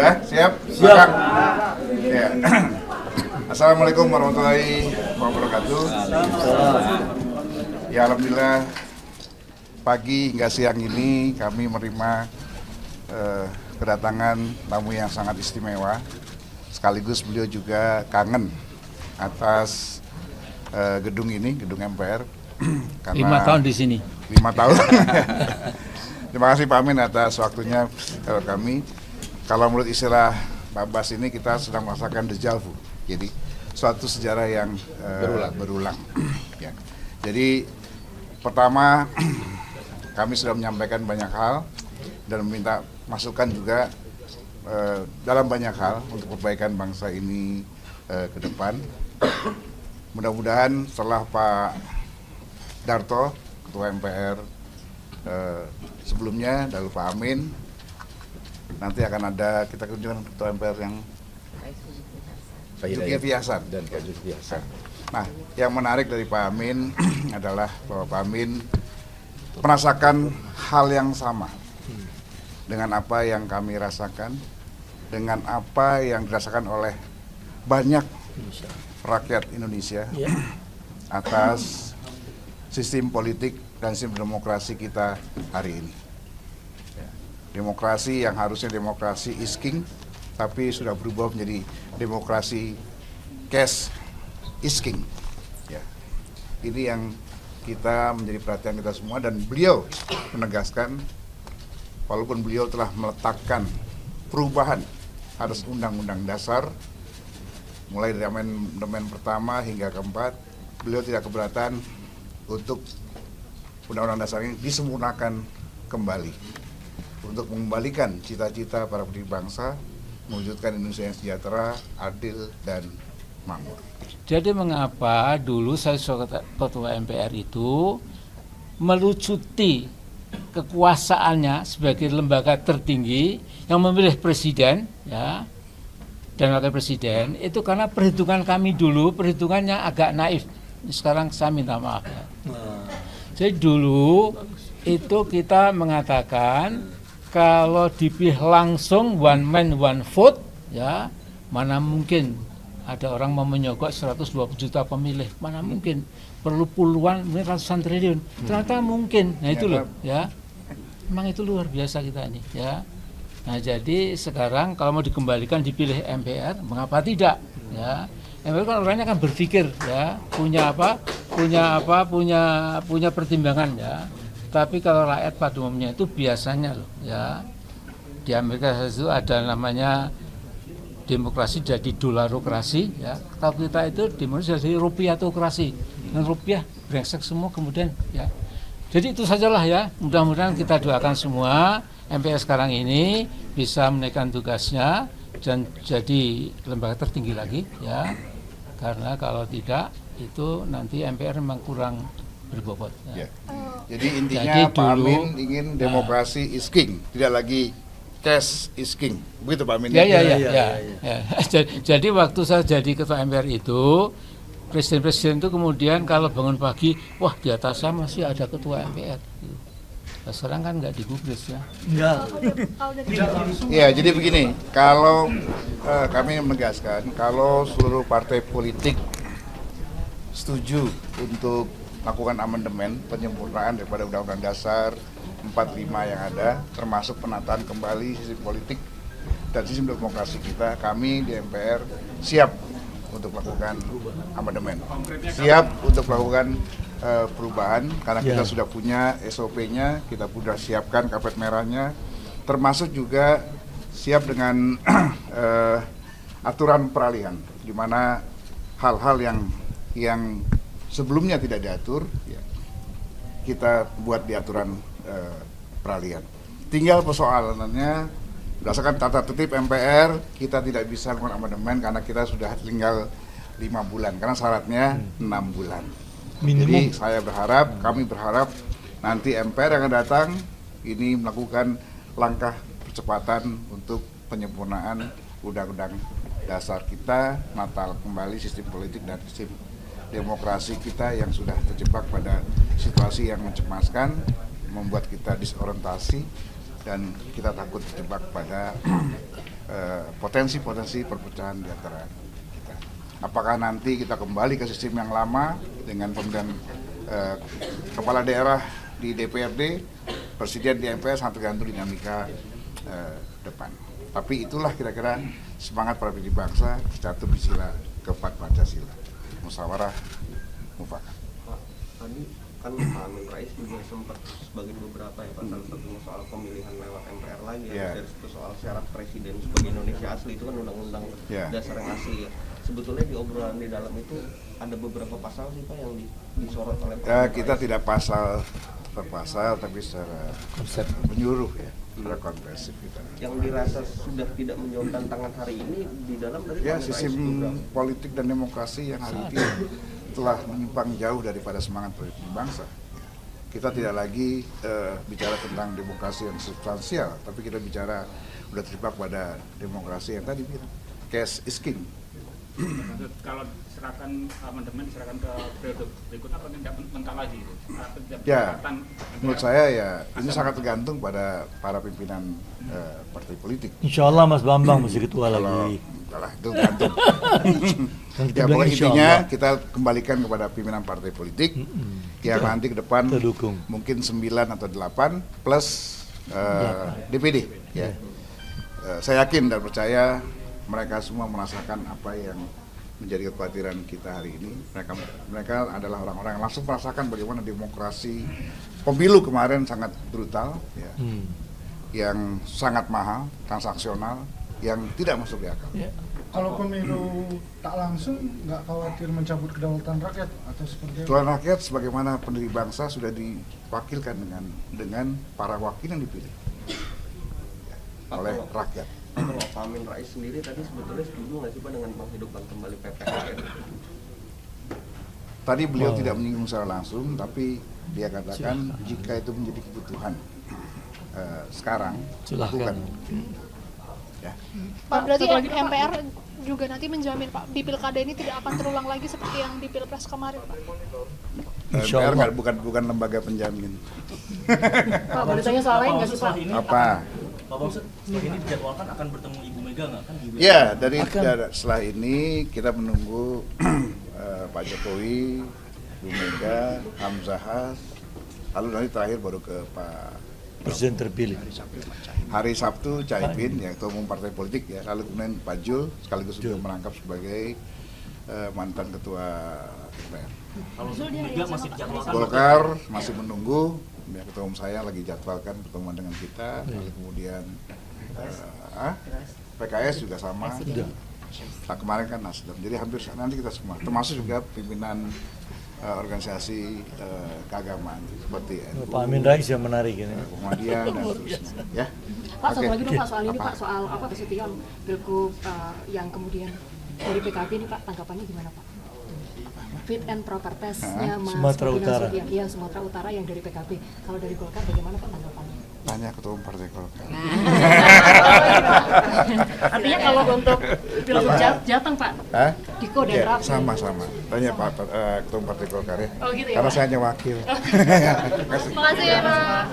Udah siap? Siap. Ya. Assalamualaikum warahmatullahi wabarakatuh. Ya, alhamdulillah pagi hingga siang ini kami menerima kedatangan tamu yang sangat istimewa. Sekaligus beliau juga kangen atas gedung ini, gedung MPR. Karena 5 tahun di sini. 5 tahun. Terima kasih Pak Amin atas waktunya kami. Kalau menurut istilah Pak Bas ini kita sedang merasakan deja vu. Jadi suatu sejarah yang berulang. Ya. Jadi pertama kami sudah menyampaikan banyak hal dan meminta masukan juga dalam banyak hal untuk perbaikan bangsa ini ke depan. Mudah-mudahan setelah Pak Darto, Ketua MPR sebelumnya, lalu Pak Amin, nanti akan ada kita kunjungan Ketua MPR yang Zulkifli Hasan dan Pak Zulkifli Hasan. Nah, yang menarik dari Pak Amin adalah bahwa Pak Amin merasakan hal yang sama dengan apa yang kami rasakan, dengan apa yang dirasakan oleh banyak rakyat Indonesia atas sistem politik dan sistem demokrasi kita hari ini. Demokrasi yang harusnya demokrasi is king, tapi sudah berubah menjadi demokrasi cash is king. Ya. Ini yang kita menjadi perhatian kita semua, dan beliau menegaskan, walaupun beliau telah meletakkan perubahan atas Undang-Undang Dasar, mulai dari amandemen pertama hingga keempat, beliau tidak keberatan untuk Undang-Undang Dasar ini disempurnakan kembali untuk mengembalikan cita-cita para pendiri bangsa, mewujudkan Indonesia yang sejahtera, adil, dan makmur. Jadi mengapa dulu saya sebagai Ketua MPR itu melucuti kekuasaannya sebagai lembaga tertinggi yang memilih presiden, ya, dan wakil presiden, itu karena perhitungan kami dulu, perhitungannya agak naif. Sekarang saya minta maaf. Ya. Jadi dulu itu kita mengatakan kalau dipilih langsung one man one vote, ya, mana mungkin ada orang mau menyogok 120 juta pemilih, mana mungkin perlu puluhan, mungkin ratusan triliun, ternyata mungkin. Nah itu loh, ya, memang itu luar biasa kita ini, ya. Nah jadi sekarang kalau mau dikembalikan dipilih MPR, mengapa tidak, ya? MPR kan orangnya kan berpikir, ya, punya pertimbangan, ya. Tapi kalau rakyat pada umumnya itu biasanya loh, ya, di Amerika itu ada namanya demokrasi jadi dolarokrasi, ya. Kalau kita itu demokrasi jadi rupiahtokrasi, dan rupiah brengsek semua kemudian, ya. Jadi itu sajalah, ya. Mudah-mudahan kita doakan semua MPR sekarang ini bisa menaikkan tugasnya dan jadi lembaga tertinggi lagi, ya. Karena kalau tidak itu nanti MPR memang kurang berbobot. Ya. Jadi intinya Pak Amin ingin demokrasi is king, tidak lagi cash is king. Begitu Pak Amin? Ya. Jadi waktu saya jadi Ketua MPR itu, presiden-presiden itu kemudian kalau bangun pagi, wah di atas saya masih ada Ketua MPR. Nah, sekarang kan nggak digubris, ya. Iya, jadi begini, kalau kami menegaskan, kalau seluruh partai politik setuju untuk lakukan amandemen penyempurnaan daripada Undang-Undang Dasar 45 yang ada, termasuk penataan kembali sistem politik dan sistem demokrasi kita, kami di MPR siap untuk melakukan amandemen, siap untuk melakukan perubahan, karena kita sudah punya SOP-nya, kita sudah siapkan karpet merahnya, termasuk juga siap dengan aturan peralihan, di mana hal-hal yang sebelumnya tidak diatur, ya, kita buat di aturan peralihan. Tinggal persoalannya berdasarkan tata tertib MPR, kita tidak bisa melakukan amandemen karena kita sudah tinggal 5 bulan, karena syaratnya 6 bulan. Minimum. Jadi kami berharap nanti MPR yang akan datang ini melakukan langkah percepatan untuk penyempurnaan Undang-Undang Dasar kita, natal kembali sistem politik dan sistem demokrasi kita yang sudah terjebak pada situasi yang mencemaskan, membuat kita disorientasi dan kita takut terjebak pada potensi-potensi perpecahan di antara kita. Apakah nanti kita kembali ke sistem yang lama dengan pemilihan kepala daerah di DPRD, presiden di MPR, sangat tergantung dinamika depan. Tapi itulah kira-kira semangat para pendiri bangsa, satu di sila keempat Pancasila, musyawarah mufakat. Tadi kan Pak Amin Rais juga sempat sebagai beberapa ya Pak, salah satunya soal pemilihan lewat MPR lagi ya, dari soal syarat presiden sebagai Indonesia asli itu kan undang-undang dasar yang asli ya. Sebetulnya di obrolan di dalam itu ada beberapa pasal sih Pak yang disorot oleh Pak Kita tidak pasal per pasal, tapi secara menyeluruh ya, secara komprehensif kita. Yang dirasa sudah tidak menjawab tantangan hari ini di dalam dari Ya, Pak Amin Rais sistem beberapa. politik dan demokrasi yang hari ini telah menyimpang jauh daripada semangat politik bangsa. Kita tidak lagi bicara tentang demokrasi yang substansial, tapi kita bicara udah terjebak pada demokrasi yang tadi bilang cash is king. Kalau serahkan amandemen diserahkan ke periode berikutnya apa tidak mental lagi itu? Ya, menurut saya ya ini sangat tergantung pada para pimpinan partai politik. Insya Allah Mas Bambang masih ketua Kalau lagi. kalah itu tergantung. Kan kita Ya, bilang pokoknya insya intinya Allah. kita kembalikan kepada pimpinan partai politik yang nanti ke depan Kita dukung. mungkin 9 atau 8 plus DPD. Ya. Saya yakin dan percaya mereka semua merasakan apa yang menjadi kekhawatiran kita hari ini. Mereka adalah orang-orang yang langsung merasakan bagaimana demokrasi pemilu kemarin sangat brutal, ya, yang sangat mahal, transaksional, yang tidak masuk di akal. Ya. Kalau pemilu tak langsung, nggak khawatir mencabut kedaulatan rakyat atau seperti apa? Tuan rakyat sebagaimana pendiri bangsa sudah diwakilkan dengan para wakil yang dipilih oleh rakyat. Kalau Pak Amin Rais sendiri tadi sebetulnya setuju nggak sih Pak dengan menghidupkan kembali PPKN? Tadi beliau tidak menyinggung secara langsung, tapi dia katakan jika itu menjadi kebutuhan sekarang, Silahkan. bukan. Ya. Pak, berarti MPR juga nanti menjamin Pak di pilkada ini tidak akan terulang lagi seperti yang di pilpres kemarin Pak. Insya MPR Allah. bukan lembaga penjamin. Pak, boleh tanya soal lain nggak sih Pak? Apa? Pak Bamsud, setelah ini dijadwalkan akan bertemu Ibu Mega nggak kan? Ya, setelah ini kita menunggu Pak Jokowi, Bu Mega, Hamzahas, lalu nanti terakhir baru ke Pak Presiden terpilih. hari Sabtu Caimin, ya ketua umum partai politik ya, lalu kemudian Pak Jul sekaligus juga merangkap sebagai mantan ketua DPR. Kalau Ibu Mega masih dijadwalkan. Golkar masih menunggu, ya ketua umum saya lagi jadwalkan pertemuan dengan kita, lalu kemudian PKS juga sama. Nah, kemarin kan Nasdem, jadi hampir nanti kita semua, termasuk juga pimpinan organisasi keagamaan seperti NU, Pak Amin Rais yang menarik ini. Muhammadiyah dan seterusnya. Ya. Pak, satu Oke. lagi dong Pak soal ini Apa? Pak, soal apa Nasution Pilgub yang kemudian dari PKB ini Pak, tanggapannya gimana Pak? Fit and proper testnya Mas Sumatera Bobi Utara. Nasution, iya Sumatera Utara yang dari PKB. Kalau dari Golkar bagaimana Pak tanggapannya? Tanya ketua umum partai Golkar. Artinya kalau untuk Pilgub Jateng Pak, Hah? Diko dan Ya, Rafi. sama-sama. Tanya Pak ketua umum partai Golkar ya. Oh gitu ya Karena Pak? saya hanya wakil. Terima kasih. Terima kasih Pak.